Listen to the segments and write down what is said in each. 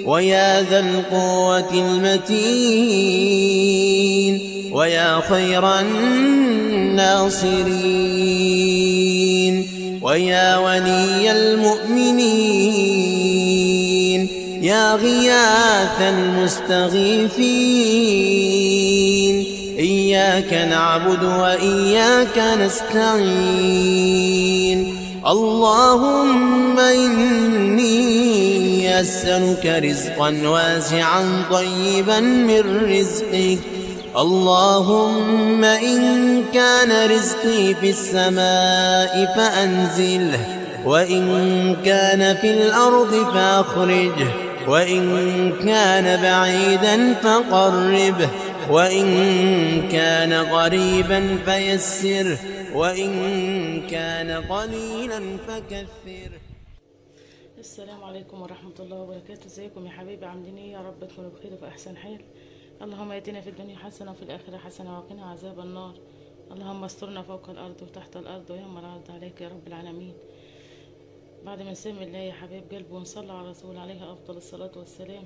ويا ذا القوة المتين ويا خير الناصرين ويا ولي المؤمنين يا غياث المستغيثين إياك نعبد وإياك نستعين اللهم إني أسألك رزقا واسعا طيبا من رزقك اللهم إن كان رزقي في السماء فأنزله وإن كان في الأرض فأخرجه وإن كان بعيدا فقربه وإن كان قريبا فيسره وإن كان قليلا فكثره. السلام عليكم ورحمة الله وبركاته. ازيكم يا حبايبي؟ عاملين ايه؟ يا رب تكونوا بخير وفي احسن حال. اللهم اتنا في الدنيا حسنة وفي الآخرة حسنة وقنا عذاب النار. اللهم استرنا فوق الأرض وتحت الأرض ويوم العرض عليك يا رب العالمين. بعد ما نسمي الله يا حبايب قلبي ونصلي على الرسول عليه أفضل الصلاة والسلام،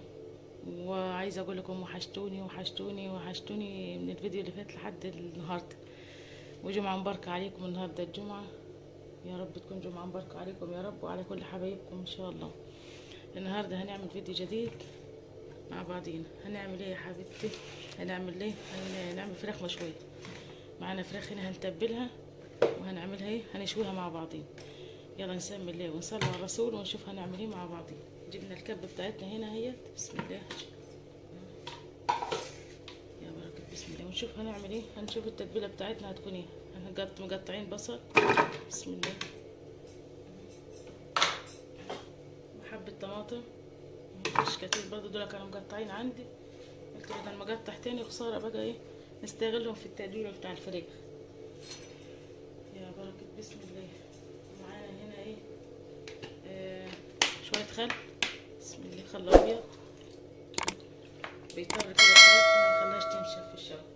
وعايزة أقول لكم وحشتوني وحشتوني وحشتوني من الفيديو اللي فات لحد النهاردة، وجمعة مباركة عليكم. النهاردة الجمعة، يا رب تكون جمعة مباركة عليكم يا رب وعلى كل حبايبكم إن شاء الله. النهاردة هنعمل فيديو جديد مع بعضينا. هنعمل ايه يا حبيبتي؟ هنعمل ايه؟ هنعمل فراخ مشوية. معانا فراخ هنا هنتبلها وهنعملها ايه؟ هنشويها مع بعضينا. يلا نسمي الله ونصلي على الرسول ونشوف هنعمل ايه مع بعضينا. جبنا الكبة بتاعتنا هنا اهيت، بسم الله يا بركة، بسم الله. ونشوف هنعمل ايه. هنشوف التتبيلة بتاعتنا هتكون ايه. مقطعين بصل، بسم الله، وحبة طماطم مش كتير برضه، دول كانوا مقطعين عندي، قلت بدل ما اقطع تاني خسارة بقى ايه، نستغلهم في التتبيلة بتاع الفراخ. يا بركة بسم الله. معانا هنا ايه، شوية خل، بسم الله، خل ابيض بيطر كده الفراخ ما يخليهاش تنشف في الشوي.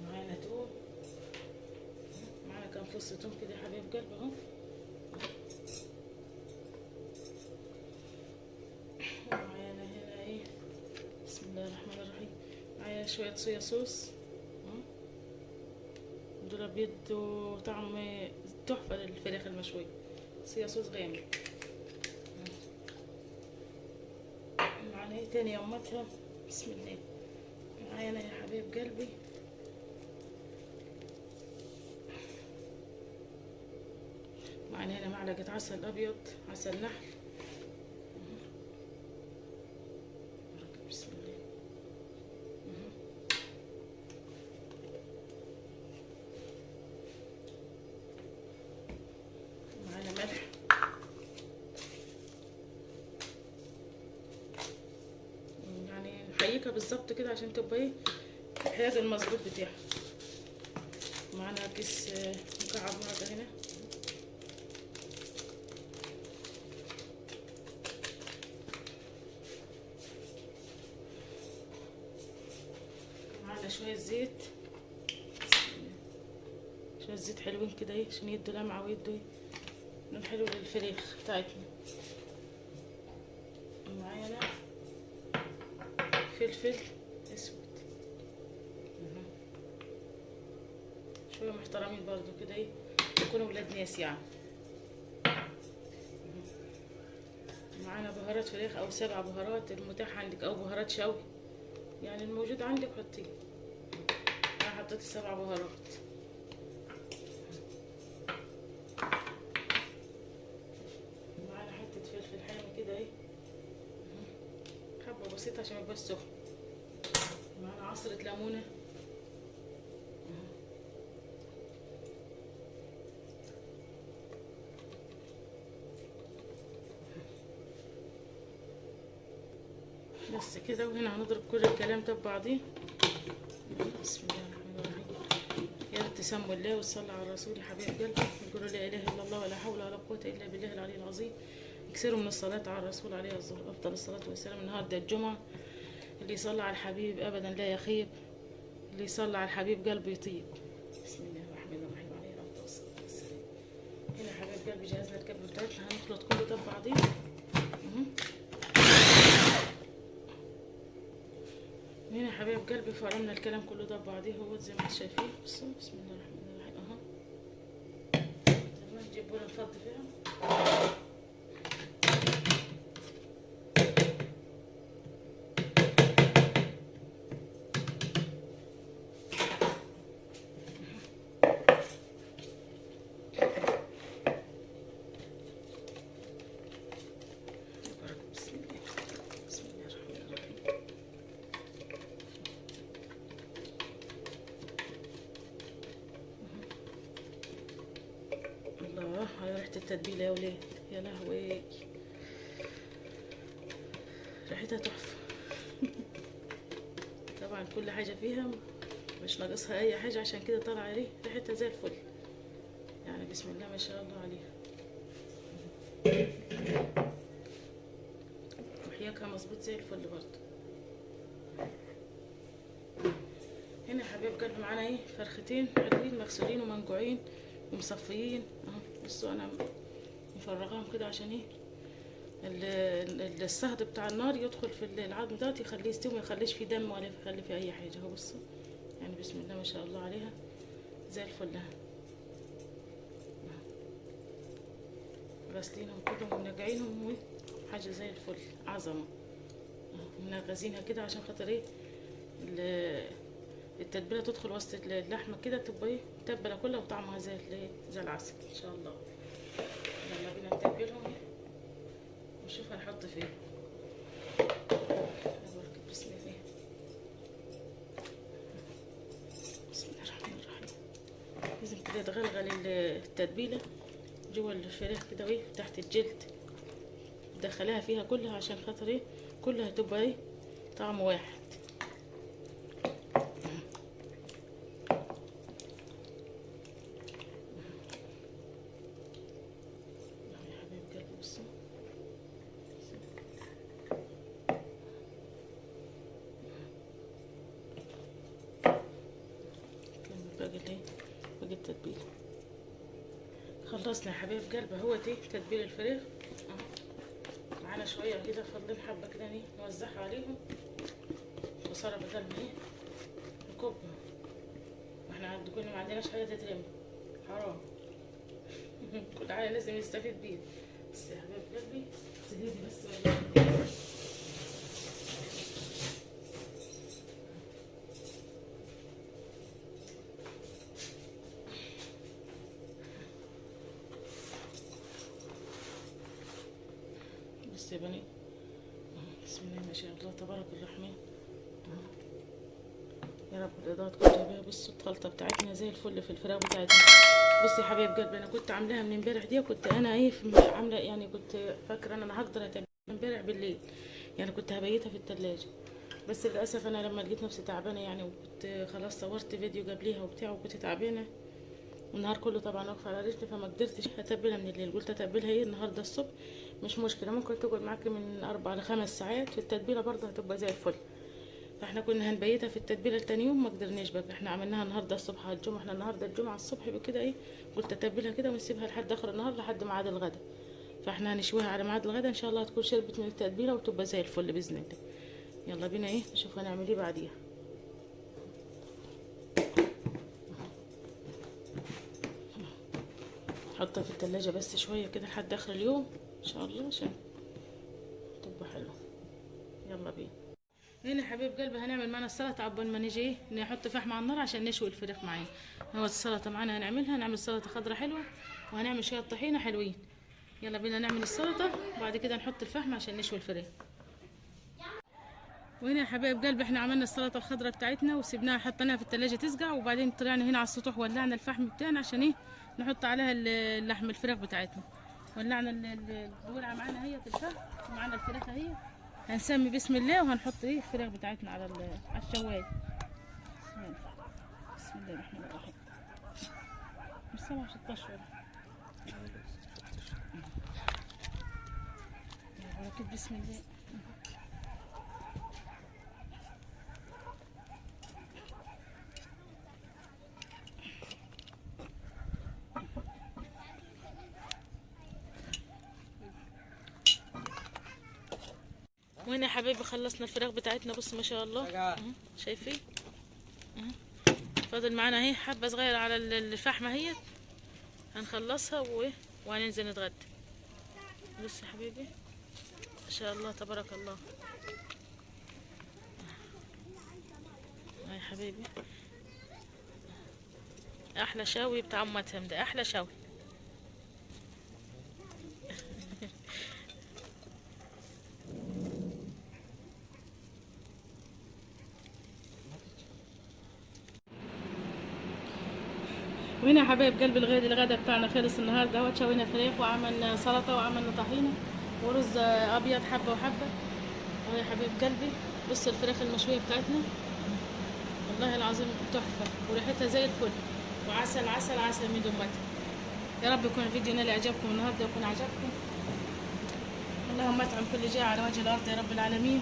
معانا توم، معانا كام فص توم كده يا حبايب قلبي اهو. ومعانا هنا ايه، بسم الله الرحمن الرحيم، معايا شوية صويا صوص، دول بيدوا طعم تحفة للفراخ المشوية. صويا صوص غامق. معانا ايه تاني يا امتها، بسم الله. معايا انا يا حبيب قلبي معانا هنا معلقة عسل ابيض، عسل نحل، بسم الله. معانا ملح، يعني نحيكها بالظبط كده عشان تبقى ايه الحياج المظبوط بتاعها. معانا كيس مكعب مرقة هنا، معانا شوية زيت، شوية زيت حلوين كده ايه عشان يدوا لمعة ويدوا لون حلو للفراخ بتاعتنا. معانا فلفل اسود، شوية محترمين برضو كده ايه، يكونوا ولاد ناس يعني. معانا بهارات فراخ او 7 بهارات المتاح عندك، او بهارات شوي يعني الموجود عندك حطيه. انا حطيت 7 بهارات. معانا حتة فلفل حامي كده ايه، حبة بسيطة عشان ميبقاش سخن. معانا عصرة ليمونة، بس كده. وهنا هنضرب كل الكلام ده ببعضيه. بسم الله الرحمن الرحيم. يا ريت تسموا الله وتصلوا على الرسول يا حبايب قلبي، وقولوا لا اله الا الله ولا حول ولا قوه الا بالله العلي العظيم. اكثروا من الصلاه على الرسول عليه افضل الصلاه والسلام. النهارده الجمعه، اللي يصلي على الحبيب ابدا لا يخيب، اللي يصلي على الحبيب قلبه يطيب. بسم الله الرحمن الرحيم، عليه افضل الصلاه والسلام. هنا يا حبايب قلبي جهزنا الكبه بتاعتنا، هنخلط كله ده ببعضيه. حبايب قلبي فرمنا الكلام كله ده ببعضيه اهو زي ما انتم شايفين. بصوا بسم الله الرحمن الرحيم اهو. تمام نجيب بوله نفضي فيها. الله هاي ريحة التتبيلة يا ولاد، يا لهوي ريحتها تحفة. طبعا كل حاجة فيها مش ناقصها أي حاجة، عشان كده طالعة ريحتها زي الفل يعني. بسم الله ما شاء الله عليها. وحياكها مظبوط زي الفل برضه. هنا يا حبايب قلبي معانا فرختين حلوين مغسولين ومنقوعين ومصفيين اهو. بصوا انا مفرغاهم كده عشان الصهد بتاع النار يدخل في العظم دوت، يخليه يستوي، ما يخليش فيه دم ولا يخلي فيه اي حاجه اهو. بصوا يعني بسم الله ما شاء الله عليها زي الفل اهي. غاسلينهم كده ومنقعينهم حاجه زي الفل عظمه. منغزينها كده عشان خاطر التتبيله تدخل وسط اللحمه كده، تبقى متبله كلها وطعمها زي العسل ان شاء الله. يلا بينا نتبلهم ونشوف هنحط فيه. بسم الله بسم الله الرحمن الرحيم. لازم كده تغلغل التتبيله جوه الفراخ كده تحت الجلد، تدخليها فيها كلها عشان خاطر كلها تبقى طعم واحد. باقي التتبيله خلصنا يا حبايب قلبي اهوتي تتبيل الفراخ. معانا شويه كده فاضلين حبه كده نوزعها عليهم بصراحه بدل ما نكبها، واحنا كنا ما عندناش حاجه تترمي حرام. كل حاجه لازم نستفيد بيها. بس يا حبايب قلبي سيبيلي بس يا بني. بسم الله ما شاء الله تبارك الرحمن. يا رب الاضاءه تكون جايباها. بصوا الخلطه بتاعتنا زي الفل في الفراخ بتاعتنا. بصي يا حبايب قلبي انا كنت عاملاها من امبارح دي، وكنت انا عامله يعني كنت فاكره ان انا هقدر اتعمل امبارح بالليل، يعني كنت هبيتها في التلاجة. بس للاسف انا لما لقيت نفسي تعبانه يعني، وكنت خلاص صورت فيديو قبليها وبتاع، وكنت تعبانه النهار كله طبعا واقفه على رجلي، فما قدرتش اتبلها من الليل. قلت اتبلها النهارده الصبح مش مشكله، ممكن تقعد معاكي من 4 ل5 ساعات في التتبيله برضه هتبقى زي الفل. فاحنا كنا هنبيتها في التتبيله تاني يوم، ما قدرناش بقى. احنا عملناها النهارده الصبح على الجمعه، احنا النهارده الجمعه الصبح بكده قلت اتبلها كده ونسيبها لحد اخر النهار لحد ميعاد الغدا. فاحنا هنشويها على ميعاد الغدا ان شاء الله هتكون شربت من التتبيله وتبقى زي الفل باذن الله. يلا بينا نشوف هنعمل ايه بعديها. حطها في التلاجة بس شويه كده لحد اخر اليوم ان شاء الله عشان تبقى حلوه. يلا بينا. هنا حبيب قلبي هنعمل معنا السلطه عقبال ما نيجي نحط فحم على النار عشان نشوي الفراخ معانا. هو السلطه معانا هنعمل سلطه خضراء حلوه، وهنعمل شويه طحينه حلوين. يلا بينا نعمل السلطه وبعد كده نحط الفحم عشان نشوي الفراخ. وهنا يا حبايب قلبي احنا عملنا السلطه الخضراء بتاعتنا وسيبناها حطيناها في التلاجة تسقع، وبعدين طلعنا هنا على السطوح ولعنا الفحم بتاعنا عشان نحط عليها اللحم الفراخ بتاعتنا. ولعنا الولعه معانا هي الفحم ومعانا الفراخ اهي. هنسمي بسم الله وهنحط الفراخ بتاعتنا على الشوايه. بسم الله الرحمن الرحيم. مش 16 بسم الله. وهنا يا حبايبي خلصنا الفراخ بتاعتنا. بص ما شاء الله اهو، شايفين اهو. فاضل معانا اهي حبه صغيره على الفحمه اهيت، هنخلصها وهننزل نتغدى. بص يا حبيبي ما شاء الله تبارك الله. يا حبيبي احلى شاوي بتاع ام متهم، ده احلى شاوي. وهنا يا حبايب قلب الغدا بتاعنا خلص النهارده اهوت. شوينا فراخ وعملنا سلطه وعملنا طحينه ورز ابيض حبه وحبه اهو يا حبايب قلبي. بص الفراخ المشويه بتاعتنا والله العظيم تحفه وريحتها زي الفل، وعسل عسل عسل من دمتها. يا رب يكون الفيديو نال اعجابكم النهارده ويكون عجبكم. اللهم اطعم كل جائع على وجه الارض يا رب العالمين.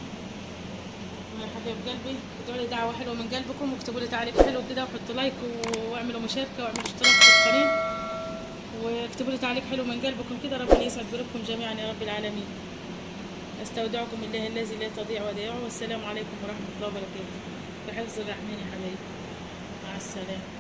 يا حبايب قلبي ادعوا لي دعوه حلوه من قلبكم، واكتبوا لي تعليق حلو كده، وحطوا لايك واعملوا مشاركه واعملوا اشتراك في القناه، واكتبوا لي تعليق حلو من قلبكم كده. ربنا يسعد قلوبكم جميعا يا رب العالمين. استودعكم الله الذي لا تضيع ودائعه، والسلام عليكم ورحمه الله وبركاته. بحفظ الرحمن يا حبايبي، مع السلامه.